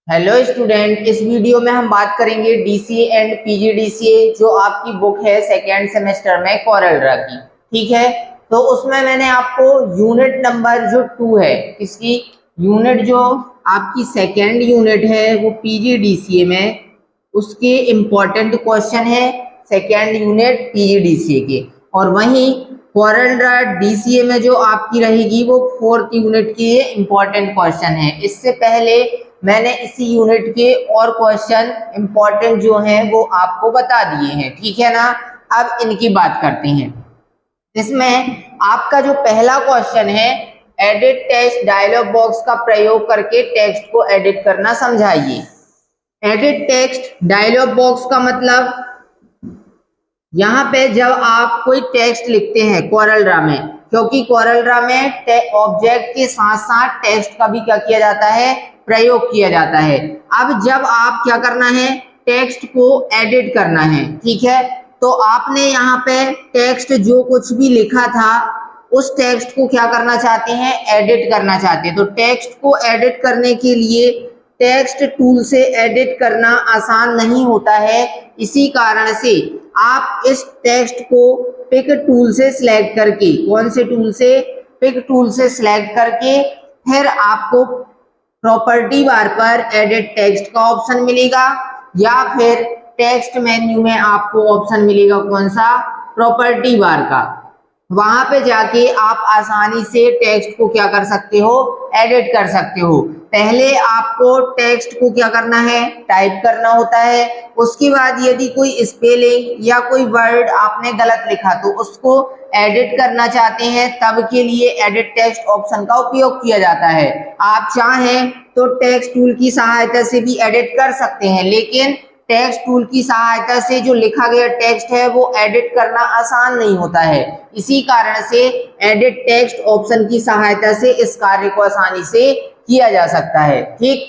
Hello student, इस video में हम बात करेंगे डीसीए एंड पीजीडीसीए जो आपकी बुक है सेकेंड सेमेस्टर में कोरल ड्रा की। ठीक है, तो उसमें मैंने आपको यूनिट नंबर जो 2 है, इसकी यूनिट जो आपकी सेकेंड यूनिट है वो पीजीडीसीए में, उसके इम्पोर्टेंट क्वेश्चन है सेकेंड यूनिट पीजीडीसीए के। और वहीं कोरल ड्रा डीसीए में जो आपकी रहेगी वो फोर्थ यूनिट के इम्पोर्टेंट क्वेश्चन है। इससे पहले मैंने इसी यूनिट के और क्वेश्चन इंपॉर्टेंट जो हैं वो आपको बता दिए हैं। ठीक है ना, अब इनकी बात करते हैं। इसमें आपका जो पहला क्वेश्चन है, एडिट टेक्स्ट डायलॉग बॉक्स का प्रयोग करके टेक्स्ट को एडिट करना समझाइए। एडिट टेक्स्ट डायलॉग बॉक्स का मतलब, यहाँ पे जब आप कोई टेक्स्ट लिखते हैं कोरल ड्रा में, क्योंकि कोरल ड्रा में ऑब्जेक्ट के साथ साथ टेक्स्ट का भी क्या किया जाता है, प्रयोग किया जाता है। अब जब आप क्या करना है, टेक्स्ट को एडिट करना है। ठीक है, तो आपने यहाँ पे टेक्स्ट जो कुछ भी लिखा था उस टेक्स्ट को क्या करना चाहते हैं, एडिट करना चाहते हैं। तो टेक्स्ट को एडिट करने के लिए टेक्स्ट टूल से एडिट करना आसान नहीं होता है। इसी कारण से आप इस टेक्स्ट को पिक टूल से सिलेक्ट करके, कौन से टूल से, पिक टूल से सिलेक्ट करके फिर आपको प्रॉपर्टी बार पर एडिट टेक्स्ट का ऑप्शन मिलेगा, या फिर टेक्स्ट मेन्यू में आपको ऑप्शन मिलेगा कौन सा, प्रॉपर्टी बार का। वहां पे जाके आप आसानी से टेक्स्ट को क्या कर सकते हो, एडिट कर सकते हो। पहले आपको टेक्स्ट को क्या करना है, टाइप करना होता है। उसके बाद यदि कोई स्पेलिंग या कोई वर्ड आपने गलत लिखा तो उसको एडिट करना चाहते हैं, तब के लिए एडिट टेक्स्ट ऑप्शन का उपयोग किया जाता है। आप चाहें तो टेक्स्ट टूल की सहायता से भी एडिट कर सकते हैं, लेकिन टेक्स्ट टूल की सहायता से जो लिखा गया टेक्स्ट है वो एडिट करना आसान नहीं होता है। इसी कारण से एडिट टेक्स्ट ऑप्शन की सहायता से इस कार्य को आसानी से किया जा सकता है। ठीक,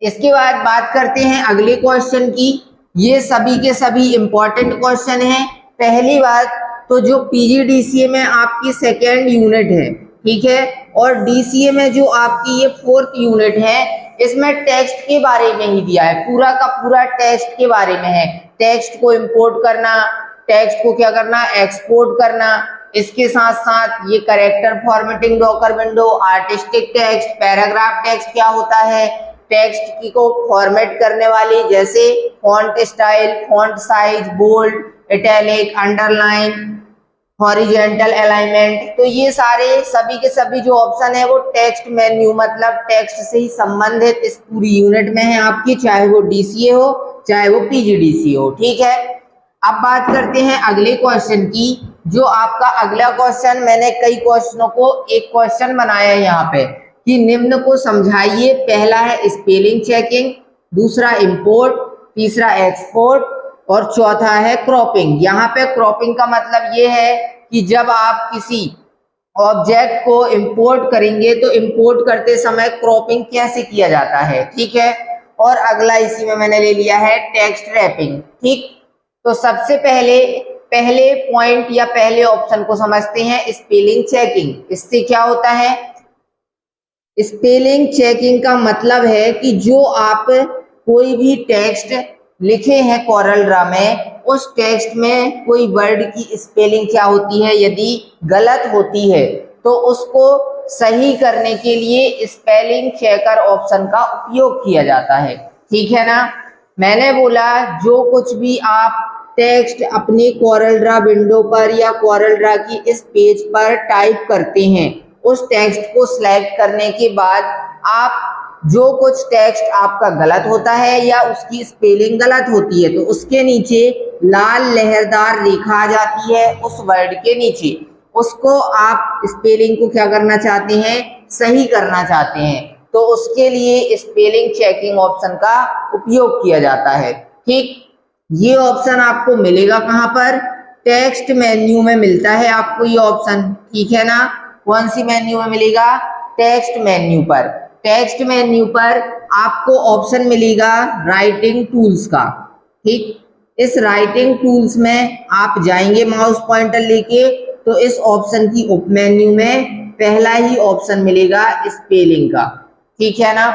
इसके बाद बात करते हैं अगले क्वेश्चन की। ये सभी के सभी इंपॉर्टेंट क्वेश्चन हैं। पहली बात तो जो पीजीडीसीए में आपकी सेकेंड यूनिट है, ठीक है, और डीसीए में जो आपकी ये फोर्थ यूनिट है, इसमें टेक्स्ट के बारे में ही दिया है, पूरा का पूरा टेक्स्ट के बारे में है। टेक्स्ट को इंपोर्ट करना, टेक्स्ट को क्या करना, एक्सपोर्ट करना। इसके साथ साथ ये character formatting, Docker window, artistic text, paragraph text क्या होता है, टेक्स्ट की को फॉर्मेट करने वाली, जैसे font style, font size, bold, italic, underline, horizontal alignment. तो ये सारे सभी के सभी जो ऑप्शन है वो टेक्स्ट मेन्यू मतलब टेक्स्ट से ही संबंधित इस पूरी यूनिट में है आपकी, चाहे वो डीसीए हो चाहे वो पीजीडीसीए हो। ठीक है, अब बात करते हैं अगले क्वेश्चन की। जो आपका अगला क्वेश्चन, मैंने कई क्वेश्चनों को एक क्वेश्चन बनाया है यहाँ पे कि निम्न को समझाइए। पहला है स्पेलिंग चेकिंग, दूसरा इंपोर्ट, तीसरा एक्सपोर्ट और चौथा है क्रॉपिंग। यहाँ पे क्रॉपिंग का मतलब ये है कि जब आप किसी ऑब्जेक्ट को इंपोर्ट करेंगे तो इंपोर्ट करते समय क्रॉपिंग कैसे किया जाता है। ठीक है, और अगला इसी में मैंने ले लिया है टेक्स्ट रैपिंग। ठीक, तो सबसे पहले पॉइंट या पहले ऑप्शन को समझते हैं, स्पेलिंग चेकिंग। इससे क्या होता है, स्पेलिंग चेकिंग का मतलब है कि जो आप कोई भी टेक्स्ट लिखे हैं कोरल ड्रा में, उस टेक्स्ट में कोई वर्ड की स्पेलिंग क्या होती है, यदि गलत होती है तो उसको सही करने के लिए स्पेलिंग चेकर ऑप्शन का उपयोग किया जाता है। ठीक है ना, मैंने बोला जो कुछ भी आप टेक्स्ट अपनी कोरल ड्रा विंडो पर या कोरल ड्रा की इस पेज पर टाइप करते हैं, उस टेक्स्ट को सिलेक्ट करने के बाद आप जो कुछ टेक्स्ट आपका गलत होता है या उसकी स्पेलिंग गलत होती है तो उसके नीचे लाल लहरदार रेखा आ जाती है उस वर्ड के नीचे, उसको आप स्पेलिंग को क्या करना चाहते हैं, सही करना चाहते हैं, तो उसके लिए स्पेलिंग चेकिंग ऑप्शन का उपयोग किया जाता है। ठीक, ये ऑप्शन आपको मिलेगा कहाँ पर, टेक्स्ट मेन्यू में मिलता है आपको ये ऑप्शन। ठीक है ना, कौन सी मेन्यू में मिलेगा, टेक्स्ट मेन्यू पर। टेक्स्ट मेन्यू पर आपको ऑप्शन मिलेगा राइटिंग टूल्स का। ठीक, इस राइटिंग टूल्स में आप जाएंगे माउस पॉइंटर लेके, तो इस ऑप्शन की उप मेन्यू में पहला ही ऑप्शन मिलेगा स्पेलिंग का। ठीक है ना,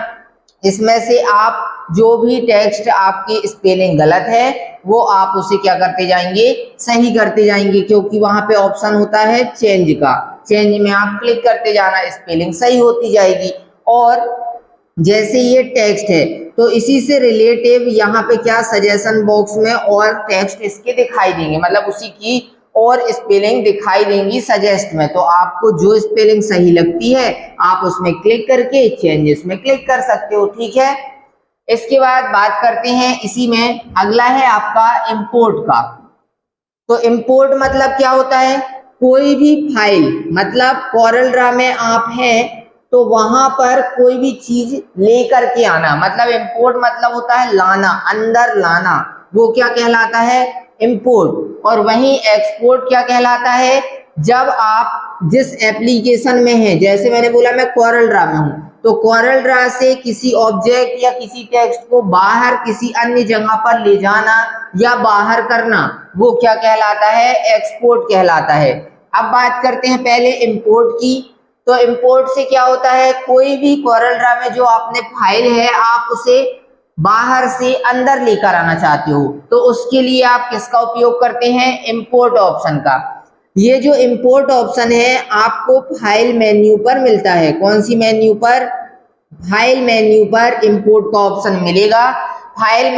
इसमें से आप जो भी टेक्स्ट आपकी स्पेलिंग गलत है वो आप उसे क्या करते जाएंगे, सही करते जाएंगे, क्योंकि वहां पे ऑप्शन होता है चेंज का। चेंज में आप क्लिक करते जाना, स्पेलिंग सही होती जाएगी। और जैसे ये टेक्स्ट है तो इसी से रिलेटिव यहाँ पे क्या सजेशन बॉक्स में और टेक्स्ट इसके दिखाई देंगे, मतलब उसी की और स्पेलिंग दिखाई देंगी सजेस्ट में। तो आपको जो स्पेलिंग सही लगती है आप उसमें क्लिक करके चेंजेस में क्लिक कर सकते हो, ठीक है। इसके बाद बात करते हैं इसी में, अगला है आपका इंपोर्ट का। तो इंपोर्ट मतलब क्या होता है, कोई भी फाइल, मतलब कोरल ड्रा में आप हैं तो वहां पर कोई भी चीज लेकर के आना, मतलब इंपोर्ट मतलब होता है लाना, अंदर लाना, वो क्या कहलाता है, इंपोर्ट। और वहीं एक्सपोर्ट क्या कहलाता है, जब आप जिस एप्लीकेशन में हैं, जैसे मैंने बोला मैं कोरल ड्रा में हूं, तो कोरल ड्रा से किसी ऑब्जेक्ट या किसी टेक्स्ट को बाहर किसी अन्य जगह पर ले जाना या बाहर करना, वो क्या कहलाता है, एक्सपोर्ट कहलाता है। अब बात करते हैं पहले इंपोर्ट की। तो इंपोर्ट से क्या होता है, कोई भी कोरल ड्रा में जो आपने फाइल है आप उसे बाहर से अंदर लेकर आना चाहते हो, तो उसके लिए आप किसका उपयोग करते हैं, इंपोर्ट ऑप्शन का। ये जो इंपोर्ट ऑप्शन है आपको फाइल मेन्यू पर मिलता है। कौन सी मेन्यू पर, फाइल मेन्यू पर इंपोर्ट का ऑप्शन मिलेगा। फाइल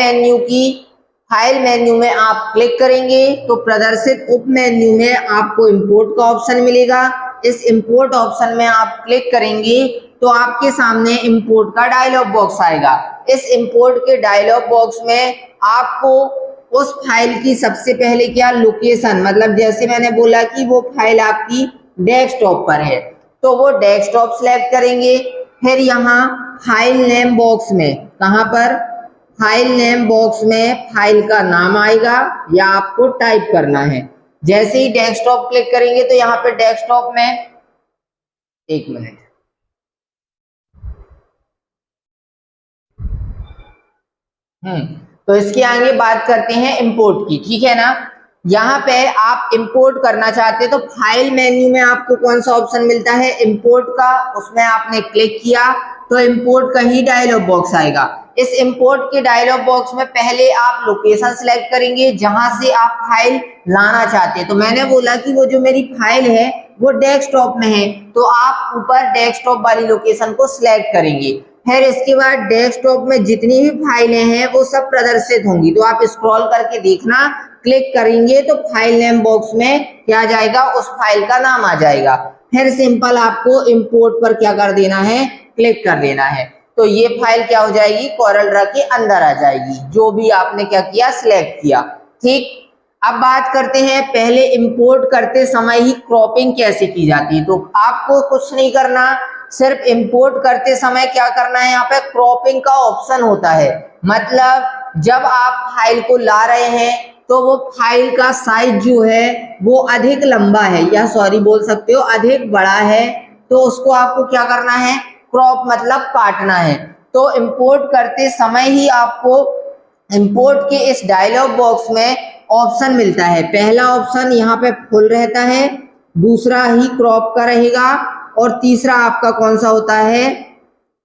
मेन्यू में आप क्लिक करेंगे तो प्रदर्शित उप मेन्यू में आपको इंपोर्ट का ऑप्शन मिलेगा। इस इंपोर्ट ऑप्शन में आप क्लिक करेंगे तो आपके सामने इंपोर्ट का डायलॉग बॉक्स आएगा। इस इंपोर्ट के डायलॉग बॉक्स में आपको उस फाइल की सबसे पहले क्या लोकेशन, मतलब जैसे मैंने बोला कि वो फाइल आपकी डेस्कटॉप पर है तो वो डेस्कटॉप सेलेक्ट करेंगे। फिर यहाँ फाइल नेम बॉक्स में, कहाँ पर, फाइल नेम बॉक्स में फाइल का नाम आएगा या आपको टाइप करना है। जैसे ही डेस्कटॉप क्लिक करेंगे तो यहाँ पे डेस्कटॉप में, एक मिनट, तो इसके आगे बात करते हैं इंपोर्ट की, ठीक है ना। यहाँ पे आप इंपोर्ट करना चाहते हैं तो फाइल मेन्यू में आपको कौन सा ऑप्शन मिलता है, इंपोर्ट का, उसमें आपने क्लिक किया तो इंपोर्ट का ही डायलॉग बॉक्स आएगा। इस इंपोर्ट के डायलॉग बॉक्स में पहले आप लोकेशन सिलेक्ट करेंगे जहां से आप फाइल लाना चाहते हैं। तो मैंने बोला कि वो जो मेरी फाइल है वो डेस्कटॉप में है, तो आप ऊपर डेस्कटॉप वाली लोकेशन को सिलेक्ट करेंगे। फिर इसके बाद डेस्कटॉप में जितनी भी फाइलें हैं वो सब प्रदर्शित होंगी, तो आप स्क्रॉल करके देखना, क्लिक करेंगे तो फाइल नेम बॉक्स में क्या आ जाएगा, उस फाइल का नाम आ जाएगा। फिर सिंपल आपको इंपोर्ट पर क्या कर देना है, क्लिक कर देना है, तो ये फाइल क्या हो जाएगी, कोरल ड्रा के अंदर आ जाएगी, जो भी आपने क्या किया, सिलेक्ट किया, ठीक। अब बात करते हैं पहले इंपोर्ट करते समय ही क्रॉपिंग कैसे की जाती है। तो आपको कुछ नहीं करना, सिर्फ इंपोर्ट करते समय क्या करना है, यहाँ पे क्रॉपिंग का ऑप्शन होता है। मतलब जब आप फाइल को ला रहे हैं तो वो फाइल का साइज जो है वो अधिक लंबा है, या सॉरी बोल सकते हो अधिक बड़ा है, तो उसको आपको क्या करना है, क्रॉप मतलब काटना है। तो इंपोर्ट करते समय ही आपको इंपोर्ट के इस डायलॉग बॉक्स में ऑप्शन मिलता है। पहला ऑप्शन यहाँ पे फुल रहता है, दूसरा ही क्रॉप का रहेगा, और तीसरा आपका कौन सा होता है,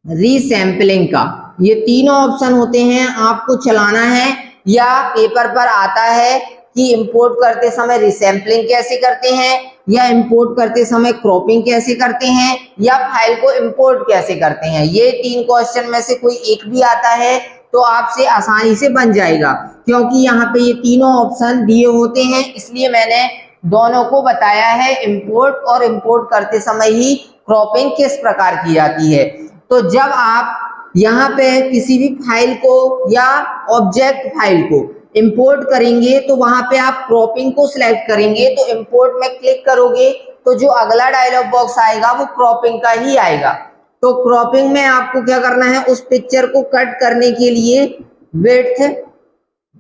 रीसैम्पलिंग का। ये तीनों ऑप्शन होते हैं, आपको चलाना है। या पेपर पर आता है कि इंपोर्ट करते समय रीसैम्पलिंग कैसे करते हैं, या इंपोर्ट करते समय क्रॉपिंग कैसे करते हैं, या फाइल को इंपोर्ट कैसे करते हैं। ये 3 क्वेश्चन में से कोई एक भी आता है तो आपसे आसानी से बन जाएगा, क्योंकि यहाँ पे ये तीनों ऑप्शन दिए होते हैं, इसलिए मैंने दोनों को बताया है, इंपोर्ट और इंपोर्ट करते समय ही क्रॉपिंग किस प्रकार की जाती है। तो जब आप यहाँ पे किसी भी फाइल को या ऑब्जेक्ट फाइल को इंपोर्ट करेंगे तो वहां पे आप क्रॉपिंग को सिलेक्ट करेंगे, तो इंपोर्ट में क्लिक करोगे तो जो अगला डायलॉग बॉक्स आएगा वो क्रॉपिंग का ही आएगा। तो क्रॉपिंग में आपको क्या करना है, उस पिक्चर को कट करने के लिए विड्थ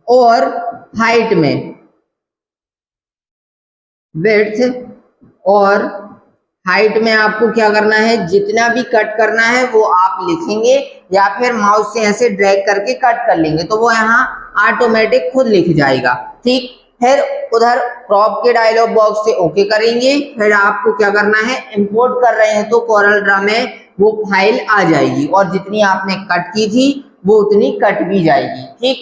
और हाइट में, विड्थ और हाइट में आपको क्या करना है, जितना भी कट करना है वो आप लिखेंगे, या फिर माउस से ऐसे ड्रैग करके कट कर लेंगे तो वो यहाँ ऑटोमेटिक खुद लिख जाएगा, ठीक। फिर उधर क्रॉप के डायलॉग बॉक्स से ओके करेंगे। फिर आपको क्या करना है, इंपोर्ट कर रहे हैं तो कोरल ड्रा में वो फाइल आ जाएगी और जितनी आपने कट की थी वो उतनी कट भी जाएगी। ठीक,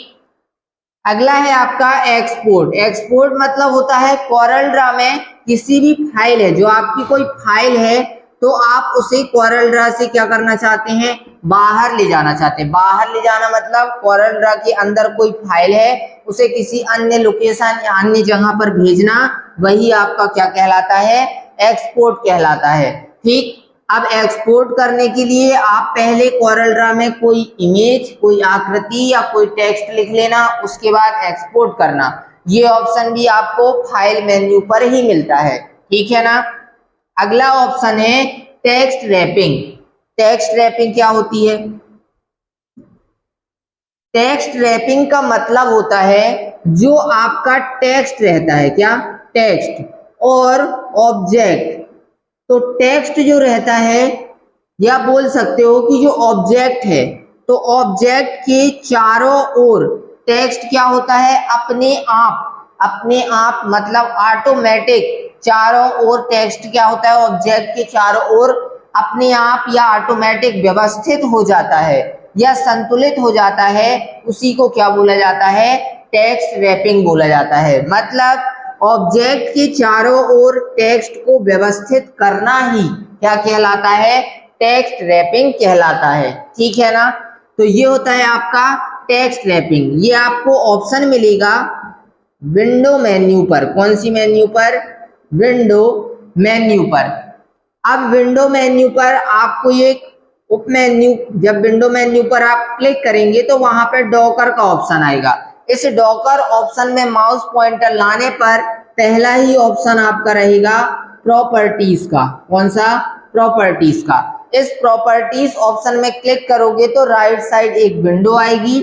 अगला है आपका एक्सपोर्ट। एक्सपोर्ट मतलब होता है कोरल ड्रा में किसी भी फाइल है, जो आपकी कोई फाइल है तो आप उसे कोरल ड्रा से क्या करना चाहते हैं, बाहर ले जाना चाहते हैं। बाहर ले जाना मतलब कोरल ड्रा के अंदर कोई फाइल है उसे किसी अन्य लोकेशन या अन्य जगह पर भेजना, वही आपका क्या कहलाता है, एक्सपोर्ट कहलाता है। ठीक, अब एक्सपोर्ट करने के लिए आप पहले कोरल ड्रा में कोई इमेज, कोई आकृति या कोई टेक्स्ट लिख लेना, उसके बाद एक्सपोर्ट करना। ये ऑप्शन भी आपको फाइल मेन्यू पर ही मिलता है। ठीक है ना। अगला ऑप्शन है टेक्स्ट रैपिंग। टेक्स्ट रैपिंग क्या होती है? टेक्स्ट रैपिंग का मतलब होता है जो आपका टेक्स्ट रहता है, क्या, टेक्स्ट और ऑब्जेक्ट। तो टेक्स्ट जो रहता है, या बोल सकते हो कि जो ऑब्जेक्ट है, तो ऑब्जेक्ट के चारों ओर टेक्स्ट क्या होता है, अपने आप मतलब ऑटोमेटिक चारों ओर टेक्स्ट क्या होता है, ऑब्जेक्ट के चारों ओर अपने आप या ऑटोमेटिक व्यवस्थित हो जाता है या संतुलित हो जाता है। उसी को क्या बोला जाता है, टेक्स्ट रैपिंग बोला जाता है। मतलब ऑब्जेक्ट के चारों ओर टेक्स्ट को व्यवस्थित करना ही क्या कहलाता है, टेक्स्ट रैपिंग कहलाता है। ठीक है ना। तो ये होता है आपका टेक्स्ट रैपिंग। ये आपको ऑप्शन मिलेगा विंडो मेन्यू पर। कौन सी मेन्यू पर? विंडो मेन्यू पर। अब विंडो मेन्यू पर आपको ये उप मेन्यू, जब विंडो मेन्यू पर आप क्लिक करेंगे तो वहां पर डॉकर का ऑप्शन आएगा। इस डॉकर ऑप्शन में माउस पॉइंटर लाने पर पहला ही ऑप्शन आपका रहेगा प्रॉपर्टीज का। कौन सा? प्रॉपर्टीज का। इस प्रॉपर्टीज ऑप्शन में क्लिक करोगे तो राइट साइड एक विंडो आएगी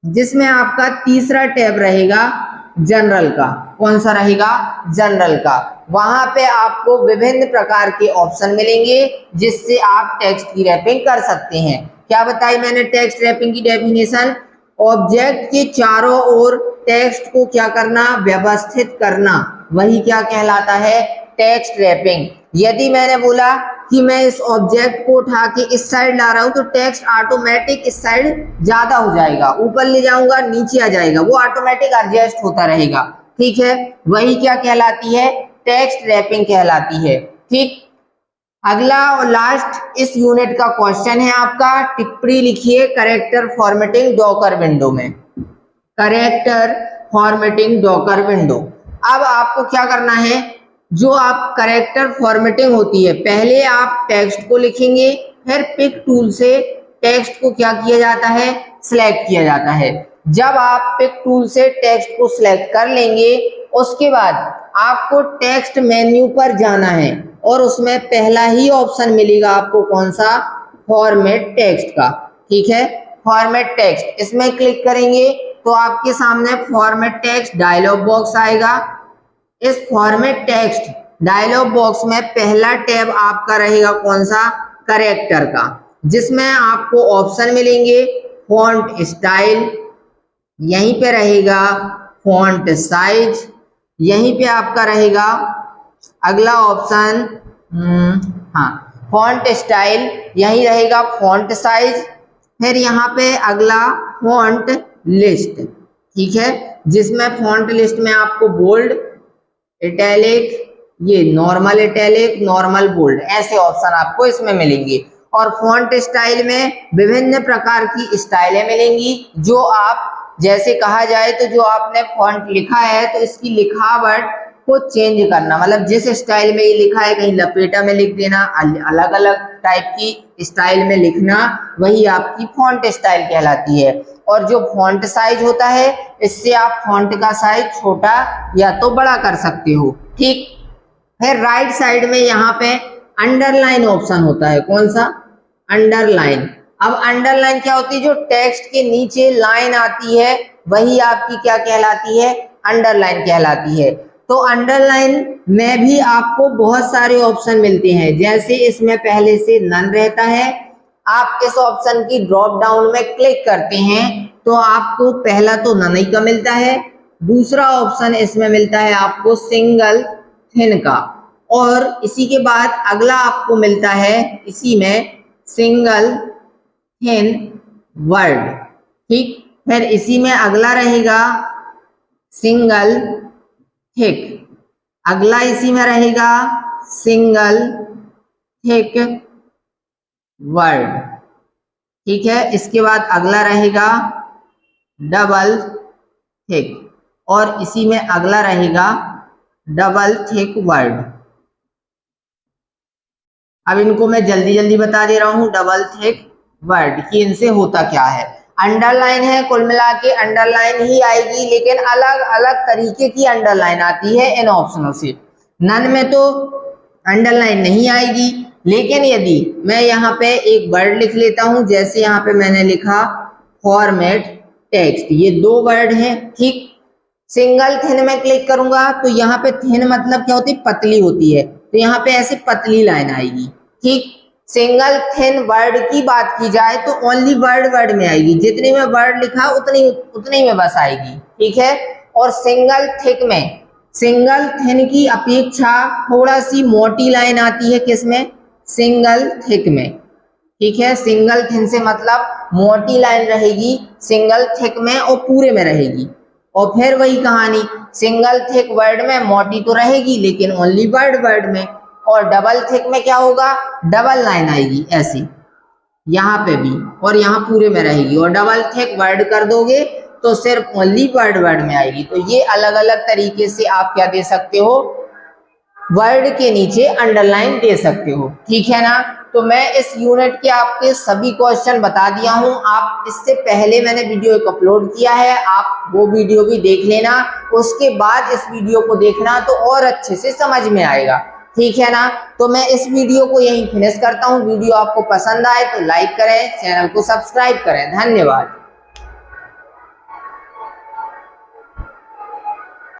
जिसमें आपका तीसरा टैब रहेगा जनरल का। कौन सा रहेगा? जनरल का। वहां पे आपको विभिन्न प्रकार के ऑप्शन मिलेंगे जिससे आप टेक्स्ट की रैपिंग कर सकते हैं। क्या बताई मैंने टेक्स्ट रैपिंग की डेफिनेशन? ऑब्जेक्ट के चारों ओर टेक्स्ट को क्या करना, व्यवस्थित करना, वही क्या कहलाता है, टेक्स्ट रैपिंग। यदि मैंने बोला कि मैं इस ऑब्जेक्ट को उठा के इस साइड ला रहा हूं तो टेक्स्ट ऑटोमेटिक इस साइड ज्यादा हो जाएगा, ऊपर ले जाऊंगा नीचे आ जाएगा, वो ऑटोमेटिक एडजस्ट होता रहेगा। ठीक है, वही क्या कहलाती है, टेक्स्ट रैपिंग कहलाती है। ठीक, अगला और लास्ट इस यूनिट का क्वेश्चन है आपका, टिप्पणी लिखिए कैरेक्टर फॉर्मेटिंग डॉकर विंडो में। Character formatting Docker window. अब आपको क्या करना है, जो आप कैरेक्टर फॉर्मेटिंग होती है, पहले आप टेक्स्ट को लिखेंगे, फिर पिक टूल से टेक्स्ट को क्या किया जाता है, सिलेक्ट किया जाता है। जब आप पिक टूल से टेक्स्ट को सिलेक्ट कर लेंगे उसके बाद आपको टेक्स्ट मेन्यू पर जाना है और उसमें पहला ही ऑप्शन मिलेगा आपको, कौन सा, फॉर्मेट टेक्स्ट का। ठीक है, फॉर्मेट टेक्स्ट, इसमें क्लिक करेंगे तो आपके सामने फॉर्मेट टेक्स्ट डायलॉग बॉक्स आएगा। इस फॉर्मेट टेक्स्ट डायलॉग बॉक्स में पहला टैब आपका रहेगा कौन सा, कैरेक्टर का, जिसमें आपको ऑप्शन मिलेंगे फॉन्ट स्टाइल, यहीं पे रहेगा फॉन्ट साइज, यहीं पे आपका रहेगा अगला ऑप्शन, हाँ, फॉन्ट स्टाइल, यही रहेगा फॉन्ट साइज, फिर यहाँ पे अगला फॉन्ट लिस्ट। ठीक है, जिसमें फॉन्ट लिस्ट में आपको बोल्ड, इटैलिक, ये नॉर्मल इटैलिक, नॉर्मल बोल्ड, ऐसे ऑप्शन आपको इसमें मिलेंगे। और फॉन्ट स्टाइल में विभिन्न प्रकार की स्टाइलें मिलेंगी, जो आप जैसे कहा जाए तो जो आपने फॉन्ट लिखा है तो इसकी लिखावट को चेंज करना, मतलब जिस स्टाइल में ये लिखा है कहीं लपेटा में लिख देना, अलग अलग टाइप की स्टाइल में लिखना, वही आपकी फॉन्ट स्टाइल कहलाती है। और जो फॉन्ट साइज होता है, इससे आप फॉन्ट का साइज छोटा या तो बड़ा कर सकते हो। ठीक, फिर राइट साइड में यहाँ पे अंडरलाइन ऑप्शन होता है, कौन सा, अंडरलाइन। अब अंडरलाइन क्या होती है, जो टेक्स्ट के नीचे लाइन आती है वही आपकी क्या कहलाती है, अंडरलाइन कहलाती है। तो अंडरलाइन में भी आपको बहुत सारे ऑप्शन मिलते हैं, जैसे इसमें पहले से नन रहता है, आप इस ऑप्शन की ड्रॉप डाउन में क्लिक करते हैं तो आपको पहला तो नन ही का मिलता है, दूसरा ऑप्शन इसमें मिलता है आपको सिंगल थिन का, और इसी के बाद अगला आपको मिलता है इसी में सिंगल थिन वर्ड। ठीक, फिर इसी में अगला रहेगा सिंगल थिक, अगला इसी में रहेगा सिंगल थिक वर्ड। ठीक है, इसके बाद अगला रहेगा डबल थिक, और इसी में अगला रहेगा डबल थिक वर्ड। अब इनको मैं जल्दी जल्दी बता दे रहा हूं, डबल थिक वर्ड कि इनसे होता क्या है। अंडरलाइन है, कुल मिला के अंडरलाइन ही आएगी, लेकिन अलग अलग तरीके की अंडरलाइन आती है इन ऑप्शनों से। नन में तो अंडरलाइन नहीं आएगी, लेकिन यदि मैं यहाँ पे एक वर्ड लिख लेता हूं, जैसे यहाँ पे मैंने लिखा फॉर्मेट टेक्स्ट, ये 2 वर्ड हैं। ठीक, सिंगल थिन में क्लिक करूंगा तो यहाँ पे थिन मतलब क्या होती है, पतली होती है, तो यहाँ पे ऐसे पतली लाइन आएगी। ठीक, सिंगल थिन वर्ड की बात की जाए तो ओनली वर्ड में आएगी, जितने में वर्ड लिखा उतनी में बस आएगी। ठीक है, और सिंगल थिक में सिंगल थिन की अपेक्षा थोड़ा सी मोटी लाइन आती है, किसमें, सिंगल थिक में। ठीक है, सिंगल थिन से मतलब मोटी लाइन रहेगी सिंगल थिक में और पूरे में रहेगी। और फिर वही कहानी, सिंगल थिक वर्ड में मोटी तो रहेगी लेकिन ओनली वर्ड में, और डबल थिक में क्या होगा, डबल लाइन आएगी ऐसी यहाँ पे भी, और यहाँ पूरे में रहेगी। और डबल थिक वर्ड कर दोगे तो सिर्फ ओनली वर्ड में आएगी। तो ये अलग अलग तरीके से आप क्या दे सकते हो, वर्ड के नीचे अंडरलाइन दे सकते हो। ठीक है ना, तो मैं इस यूनिट के आपके सभी क्वेश्चन बता दिया हूं। आप इससे पहले मैंने वीडियो एक अपलोड किया है, आप वो वीडियो भी देख लेना, उसके बाद इस वीडियो को देखना तो और अच्छे से समझ में आएगा। ठीक है ना, तो मैं इस वीडियो को यहीं फिनिश करता हूं। वीडियो आपको पसंद आए तो लाइक करें, चैनल को सब्सक्राइब करें। धन्यवाद।